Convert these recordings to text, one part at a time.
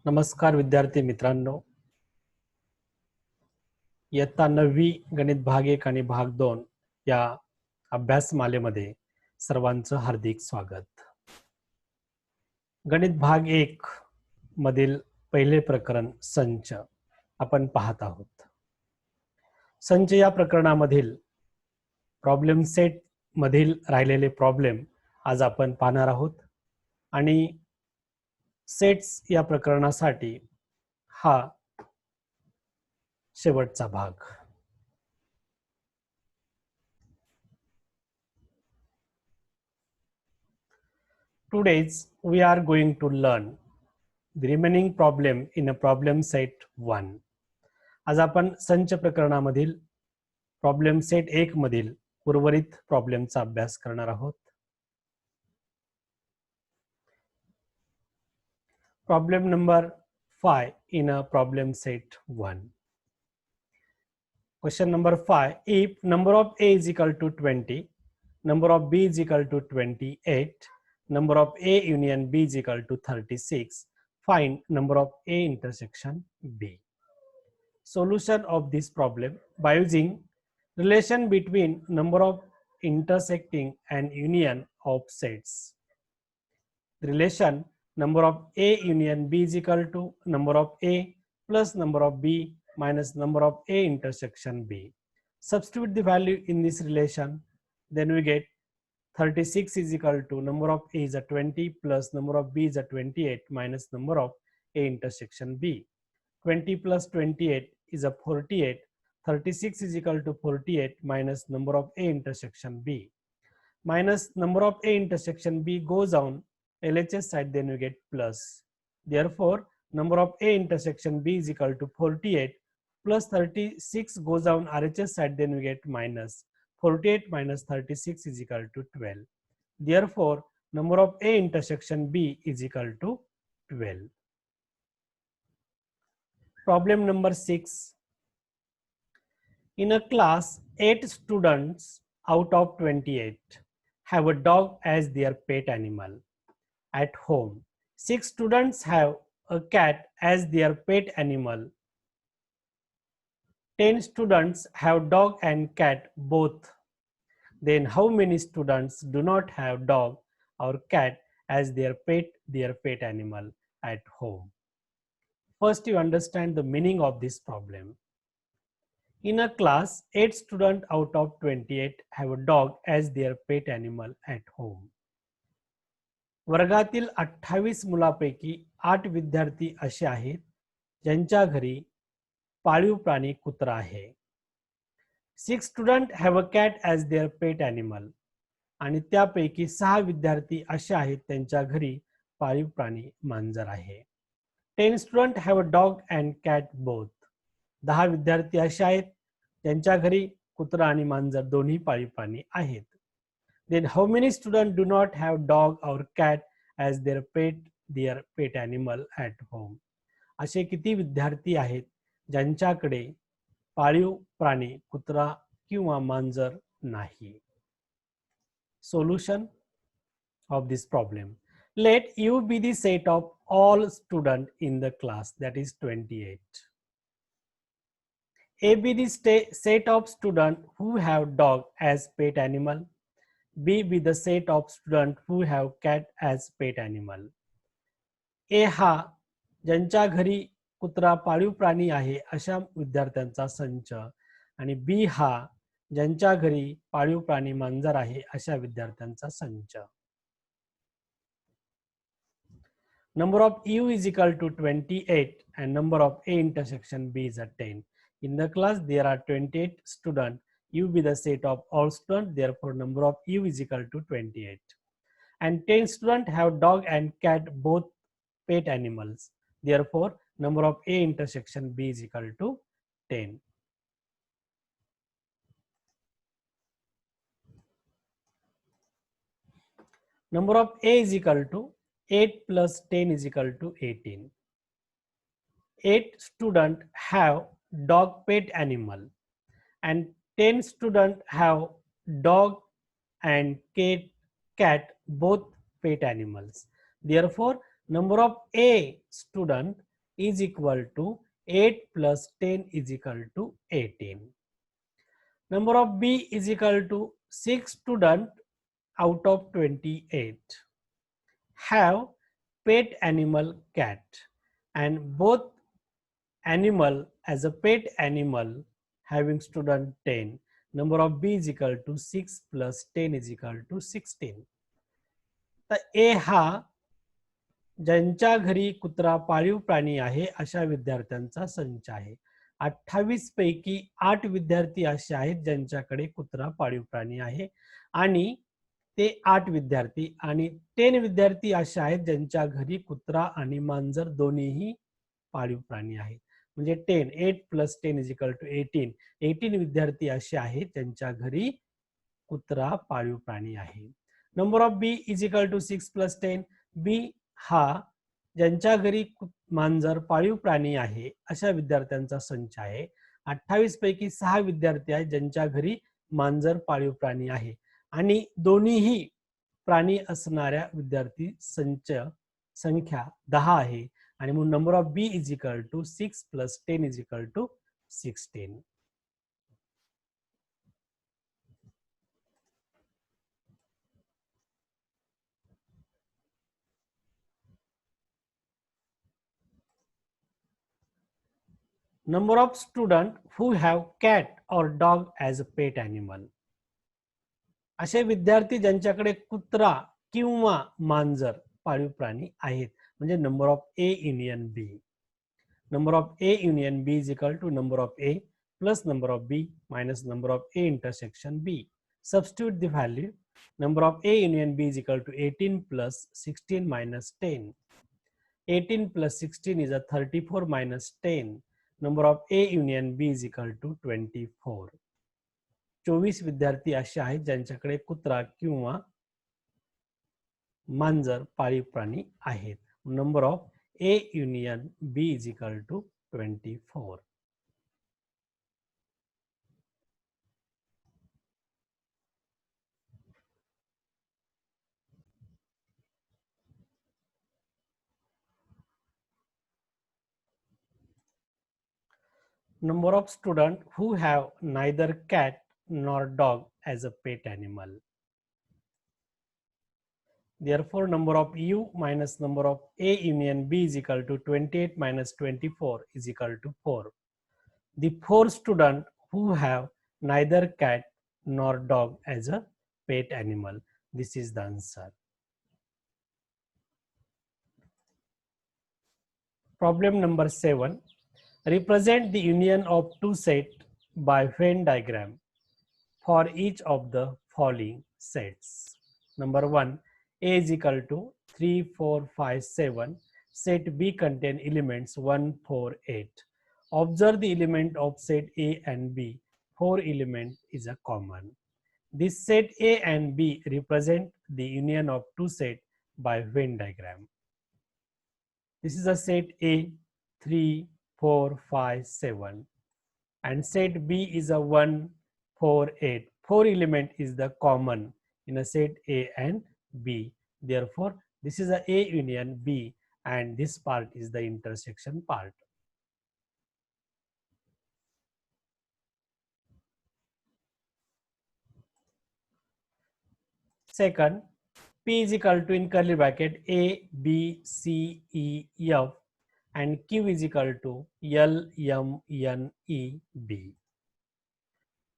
नमस्कार विद्यार्थी मित्रांनो, इयत्ता 9वी गणित भाग 1 आणि भाग 2 या अभ्यासमालेमध्ये सर्वांचं हार्दिक स्वागत. गणित भाग 1 मधील पहिले प्रकरण संच आपण पाहत आहोत. संच या प्रकरणामधील प्रॉब्लेम सेट मधील राहिलेले प्रॉब्लेम आज आपण पाहणार आहोत आणि सेट्स या प्रकरणासाठी हा शेवटचा भाग. Today's we are going to learn the remaining problem in a problem set 1. आज आपण संच प्रकरणामधील प्रॉब्लेम सेट 1 मधील उर्वरित प्रॉब्लेमचा अभ्यास करणार आहोत. Problem number 5 in a problem set 1. Question number 5. If number of A is equal to 20, number of B is equal to 28, number of A union B is equal to 36, find number of A intersection B. Solution of this problem by using relation between number of intersecting and union of sets. The relation number of A union B is equal to number of A plus number of B minus number of A intersection B. Substitute the value in this relation, then we get 36 is equal to number of A is a 20 plus number of B is a 28 minus number of A intersection B. 20 plus 28 is a 48. 36 is equal to 48 minus number of A intersection B. Minus number of A intersection B goes on LHS side, then we get plus. Therefore, number of A intersection B is equal to 48 plus 36 goes down RHS side, then we get minus. 48 minus 36 is equal to 12. Therefore, number of A intersection B is equal to 12. Problem number 6. In a class, 8 students out of 28 have a dog as their pet animal. At home, 6 students have a cat as their pet animal. 10 students have dog and cat both. Then how many students do not have dog or cat as their pet animal at home? First, you understand the meaning of this problem. In a class, 8 students out of 28 have a dog as their pet animal at home. वर्गातील 28 मुलांपैकी 8 विद्यार्थी असे आहेत ज्यांच्या घरी पाळीव प्राणी कुत्रा आहे. 6 students have a cat as their pet animal. आणि त्यापैकी 6 विद्यार्थी असे आहेत त्यांच्या घरी पाळीव प्राणी मांजर आहे. 10 students have a dog and cat both. 10 विद्यार्थी असे आहेत त्यांच्या घरी कुत्रा आणि मांजर दोन्ही पाळीव प्राणी आहेत. Then how many students do not have dog or cat as their pet animal at home? असे किती विद्यार्थी आहेत ज्यांच्याकडे पाळीव प्राणी कुत्रा किंवा मांजर नाही? Solution of this problem. Let U be the set of all students in the class, that is 28. A be the set of students who have dog as pet animal. B be the set of students who have cat as pet animal. A हा ज्यांच्या घरी कुत्रा पाळीव प्राणी आहे अशा विद्यार्थ्यांचा संच आणि B हा ज्यांच्या घरी पाळीव प्राणी मांजर आहे अशा विद्यार्थ्यांचा संच. Number of U is equal to 28 and number of A intersection B is a 10. In the class there are 28 students. U be the set of all students, therefore number of U is equal to 28. And 10 students have dog and cat both pet animals. Therefore number of A intersection B is equal to 10. Number of A is equal to 8 plus 10 is equal to 18. 8 students have dog pet animal and 10 students have dog and cat both pet animals. Therefore, number of A student is equal to 8 plus 10 is equal to 18. Number of B is equal to 6 students out of 28 have pet animal cat, and both animal as a pet animal having student 10. Number of B is equal to 6 plus 10 is equal to 16. तर ए हा ज्यांच्या घरी कुत्रा पाळीव प्राणी आहे अशा विद्यार्थ्यांचा संच आहे. 28 पैकी 8 विद्यार्थी असे आहेत ज्यांच्याकडे कुत्रा पाळीव प्राणी आहे, आणि ते 8 विद्यार्थी आणि 10 विद्यार्थी असे आहेत ज्यांच्या घरी कुत्रा आणि मांजर दोन्हीही पाळीव प्राणी आहे. म्हणजे 10, 8 plus 10 is equal to 18. 18 विद्यार्थी असे आहेत ज्यांच्या घरी कुत्रा पाळीव प्राणी आहे. Number of B is equal to 6 plus 10. B हा ज्यांच्या घरी मांजर पाळीव प्राणी आहे अशा विद्यार्थ्यांचा संच आहे. 28 पैकी 6 विद्यार्थी आहेत ज्यांच्या घरी मांजर पाळीव प्राणी आहे, आणि दोन्हीही प्राणी असणाऱ्या विद्यार्थी संख्या 10 आहे, आणि म्हणून number of B is equal to 6 plus 10 is equal to 16. Number of students who have cat or dog as a pet animal. असे विद्यार्थी ज्यांच्याकडे कुत्रा किंवा मांजर पाळीव प्राणी आहेत, म्हणजे number of A union B. Number of A union B is equal to number of A plus number of B minus number of A intersection B. Substitute the value. Number of A union B is equal to 18 plus 16 minus 10. 18 plus 16 is a 34 minus 10. Number of A union B is equal to 24. 24 विद्यार्थी असे आहेत ज्यांच्याकडे कुत्रा किंवा मांजर पाळीव प्राणी आहेत. Number of A union B is equal to 24. Number of students who have neither cat nor dog as a pet animal. Therefore, number of U minus number of A union B is equal to 28 minus 24 is equal to 4. The 4 students who have neither cat nor dog as a pet animal. This is the answer. Problem number 7. Represent the union of two sets by Venn diagram for each of the following sets. Number 1. A is equal to 3, 4, 5, 7. Set B contain elements 1, 4, 8. Observe the element of set A and B. 4 element is a common. This set A and B represent the union of two sets by Venn diagram. This is a set A, 3, 4, 5, 7. And set B is a 1, 4, 8. 4 element is the common in a set A and B. Therefore, this is a A union B, and this part is the intersection part. Second, P is equal to in curly bracket A, B, C, E, F, and Q is equal to L, M, N, E, B.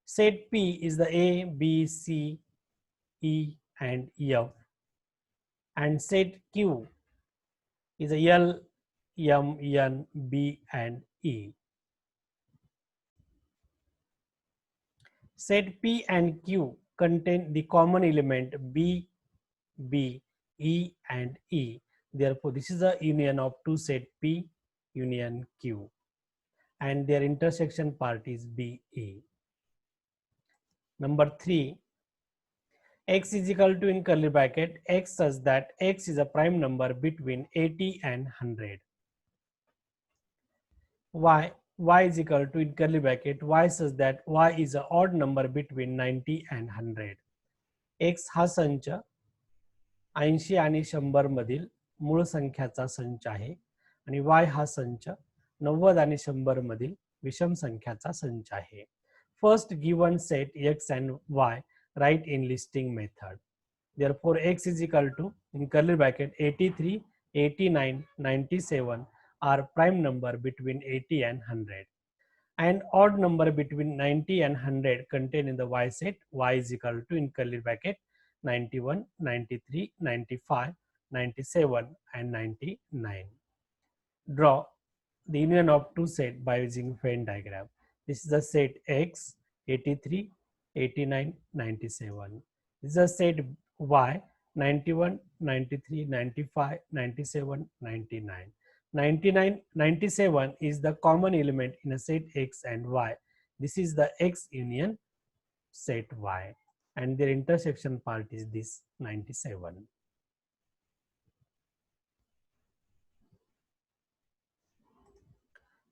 Set P is the A, B, C, E, and F, and set Q is a L, M, N, B, and E. Set P and Q contain the common element B, B, E, and E. Therefore, this is a union of two set P union Q, and their intersection part is B, E. Number 3. X is equal to in curly bracket X such that X is a prime number between 80 and 100. Y is equal to in curly bracket Y such that Y is a odd number between 90 and 100. X हा संच 80 आणि 100 मधील मूळ संख्याचा संच आहे, आणि y हा संच 90 आणि 100 मधील विषम संख्याचा संच आहे. First given set x and y write in listing method. Therefore x is equal to in curly bracket 83, 89, 97 are prime number between 80 and 100, and odd number between 90 and 100 contained in the y set. Y is equal to in curly bracket 91, 93, 95, 97 and 99. Draw the union of two sets by using Venn diagram. This is the set X 83, 89, 97. This is the set Y 91, 93, 95, 97, 99. 99, 97 is the common element in a set X and Y. This is the X union set Y, and their intersection part is this 97.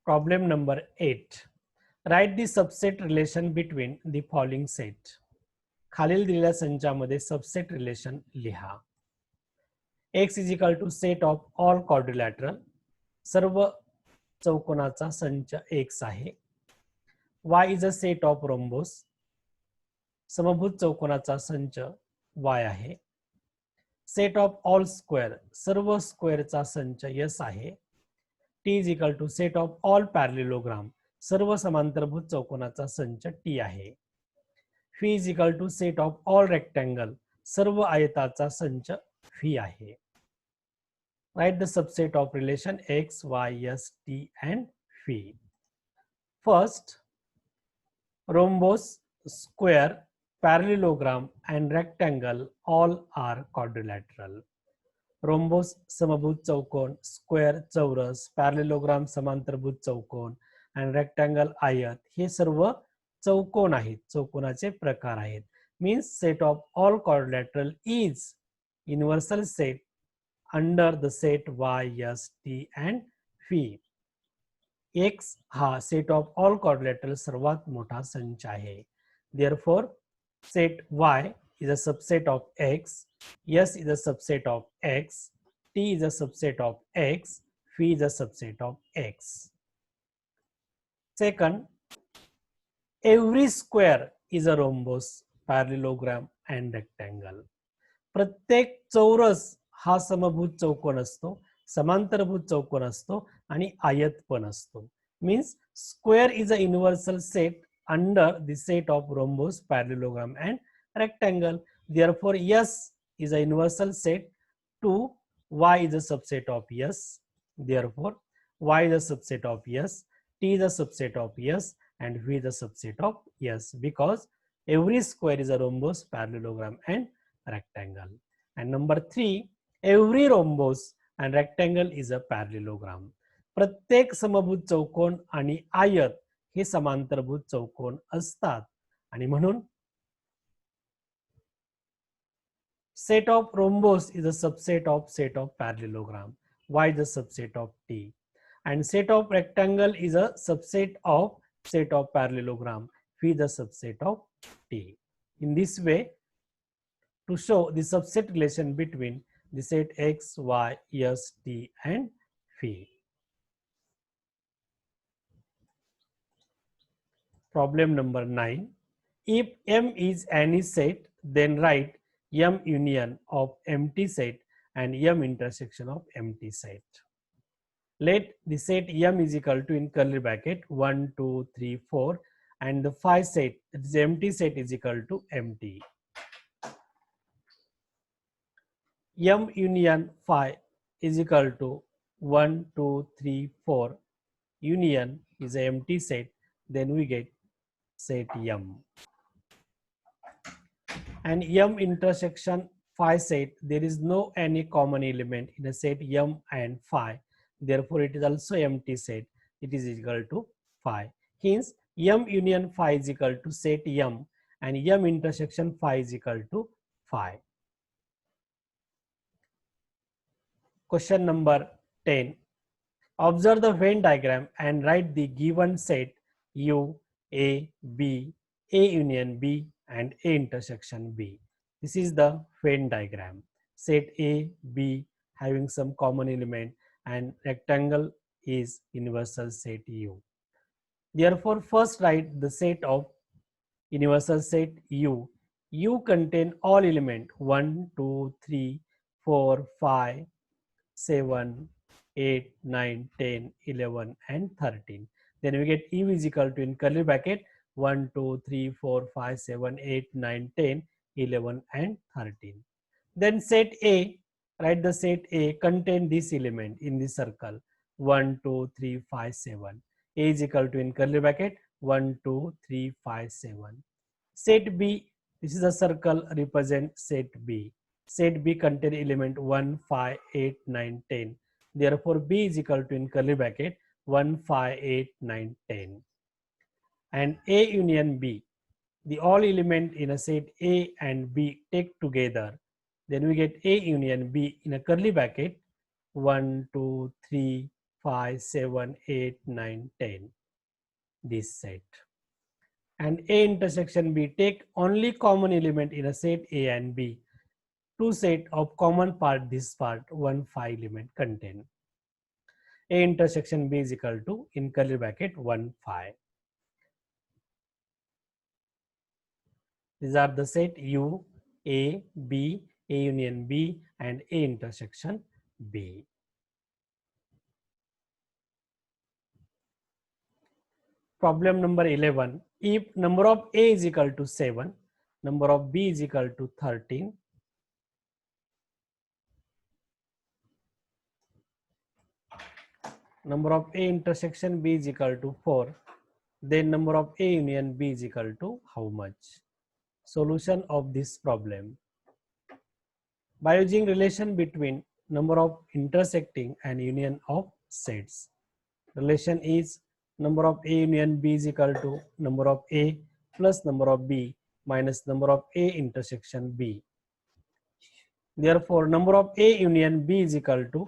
Problem number 8. Write the subset relation between the following set. खालील दिलेल्या संचामध्ये subset relation लिहा. X is equal to set of all quadrilateral. सर्व चौकोनाचा संच X आहे. Y is a set of rhombus. समभुज चौकोनाचा संच Y आहे. Set of all square. सर्व स्क्वेअरचा संच S आहे. T is equal to set of all parallelogram. सर्व समांतरभुज चौकोनाचा संच T आहे. Phi is equal to set of all rectangle. सर्व आयताचा संच Phi आहे. Write the subset of relation X, Y, S, T and Phi. First, rhombus, square, parallelogram and rectangle all are quadrilateral. Rhombus समभुज चौकोन, square चौरस, parallelogram समांतरभुज चौकोन आणि rectangle आयत हे सर्व चौकोन आहेत, चौकोनाचे प्रकार आहेत. Means set of all quadrilateral is universal set under the set Y, S, T and Phi. X हा सेट ऑफ ऑल क्वाड्रिलॅटरल सर्वात मोठा संच आहे. Therefore set Y is a subset of X, S is a subset of X, T is a subset of X, Phi is a subset of X. Second, every square is a rhombus, parallelogram and rectangle. प्रत्येक चौरस हा समभुज चौकोन असतो, समांतरभुज चौकोन असतो आणि आयत पण असतो. Means square is a universal set under the set of rhombus, parallelogram and rectangle. Therefore S is a universal set to Y is a subset of S. Therefore Y is a subset of S, T is a subset of S and V is a subset of S, because every square is a rhombus, parallelogram and rectangle. And number 3, every rhombus and rectangle is a parallelogram. प्रत्येक समभुज चौकोन आणि आयत हे समांतरभुज चौकोन असतात आणि म्हणून set of rhombus is a subset of set of parallelogram. Y is a subset of T, and set of rectangle is a subset of set of parallelogram. Phi is a subset of T. In this way, to show the subset relation between the set X, Y, S, T and Phi. Problem number 9. If M is any set, then write M union of empty set and M intersection of empty set. Let the set M is equal to in curly bracket 1, 2, 3, 4 and the phi set, that is empty set, is equal to empty. M union phi is equal to 1, 2, 3, 4. Union is an empty set, then we get set M. And M intersection phi set, there is no any common element in a set M and phi. Therefore, it is also empty set. It is equal to phi. Hence, M union phi is equal to set M and M intersection phi is equal to phi. Question number 10. Observe the Venn diagram and write the given set U, A, B, A union B and A intersection B. This is the Venn diagram. Set A, B having some common element and rectangle is universal set U. Therefore, first write the set of universal set U. U contain all element 1, 2, 3, 4, 5, 7, 8, 9, 10, 11 and 13. Then we get U is equal to, in curly bracket, 1, 2, 3, 4, 5, 7, 8, 9, 10, 11 and 13. Then set A, write the set A contain this element in the circle 1, 2, 3, 5, 7. A is equal to, in curly bracket, 1, 2, 3, 5, 7. Set B, this is a circle represent set B. Set B contain element 1, 5, 8, 9, 10. Therefore, B is equal to, in curly bracket, 1, 5, 8, 9, 10. And A union B, the all element in a set A and B take together. Then we get A union B in a curly bracket 1, 2, 3, 5, 7, 8, 9, 10. This set. And A intersection B take only common element in a set A and B. Two set of common part, this part 1, 5 element contain. A intersection B is equal to, in curly bracket, 1, 5. These are the set U, A, B, A union B and A intersection B. Problem number 11. If number of A is equal to 7, number of B is equal to 13, number of A intersection B is equal to 4, then number of A union B is equal to how much? Solution of this problem. By using relation between number of intersecting and union of sets. Relation is number of A union B is equal to number of A plus number of B minus number of A intersection B. Therefore, number of A union B is equal to,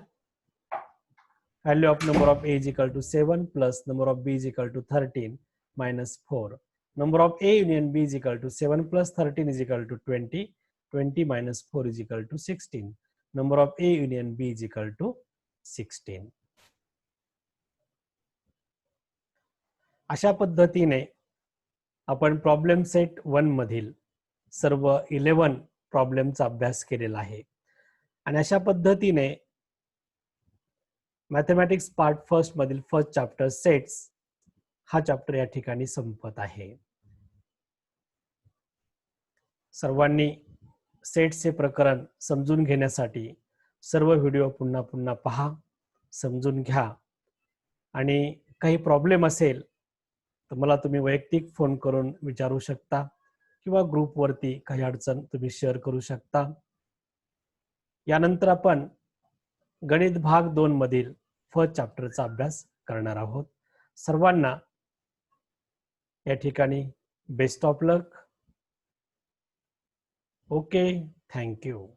value of number of A is equal to 7 plus number of B is equal to 13 minus 4. Number of A union B is equal to 7 plus 13 is equal to 20. 20 minus 4 is equal to 16. Number of A union B is equal to 16. अशा पद्धतीने आपण problem set 1 मधील सर्व 11 प्रॉब्लेमचा अभ्यास केलेला आहे. आणि अशा पद्धतीने मॅथमॅटिक्स पार्ट फर्स्ट मधील फर्स्ट चॅप्टर सेट्स हा चॅप्टर या ठिकाणी संपत आहे. सर्वांनी सेट्सचे प्रकरण समजून घेण्यासाठी सर्व व्हिडिओ पुन्हा पुन्हा पहा, समजून घ्या. आणि काही प्रॉब्लेम असेल तर मला तुम्ही वैयक्तिक फोन करून विचारू शकता किंवा ग्रुपवरती काही अडचण तुम्ही शेअर करू शकता. यानंतर आपण गणित भाग 2 मधील फर्स्ट चॅप्टरचा अभ्यास करणार आहोत. सर्वांना या ठिकाणी best of luck. Okay, thank you.